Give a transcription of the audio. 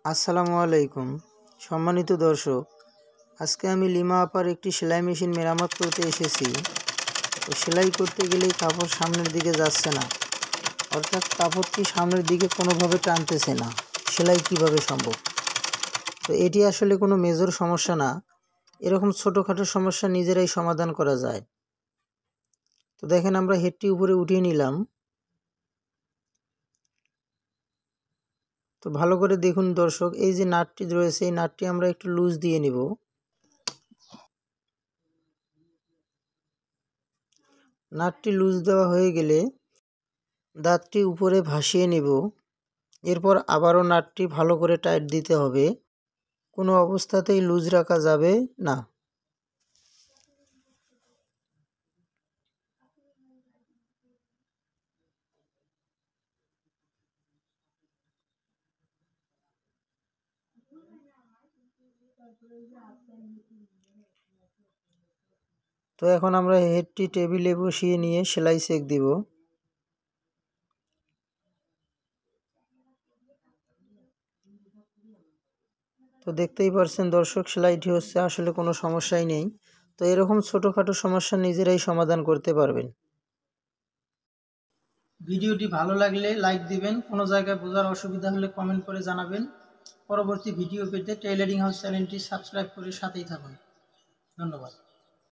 আসসালামু আলাইকুম সম্মানিত দর্শক, আজকে আমি লিমা আপার একটি সেলাই মেশিন মেরামত করতে এসেছি। তো সেলাই করতে গেলেই কাপড় সামনের দিকে যাচ্ছে না, অর্থাৎ কাপড়টি সামনের দিকে কোনোভাবে টানতেছে না। সেলাই কিভাবে সম্ভব? তো এটি আসলে কোনো মেজর সমস্যা না, এরকম ছোটোখাটো সমস্যা নিজেরাই সমাধান করা যায়। তো দেখেন, আমরা হেডটি উপরে উঠিয়ে নিলাম। তো ভালো করে দেখুন দর্শক, এই যে নাটটি রয়েছে, এই নাটটি আমরা একটু লুজ দিয়ে নিব। নাটটি লুজ দেওয়া হয়ে গেলে দাঁতটি উপরে ভাসিয়ে নেব। এরপর আবারও নাটটি ভালো করে টাইট দিতে হবে, কোনো অবস্থাতেই লুজ রাখা যাবে না। তো এখন আমরা হেডটি টেবিলে বসিয়ে নিয়ে সেলাই সেঁক দিব। তো দেখতেই পারছেন দর্শক, সেলাইটি হচ্ছে, আসলে কোনো সমস্যাই নেই। তো এরকম ছোটোখাটো সমস্যা নিজেরাই সমাধান করতে পারবেন। ভিডিওটি ভালো লাগলে লাইক দিবেন, কোনো জায়গায় বোঝার অসুবিধা হলে কমেন্ট করে জানাবেন। পরবর্তী ভিডিও পেতে টেইলারিং হাউস চ্যানেলটি সাবস্ক্রাইব করে সাথেই থাকুন। ধন্যবাদ।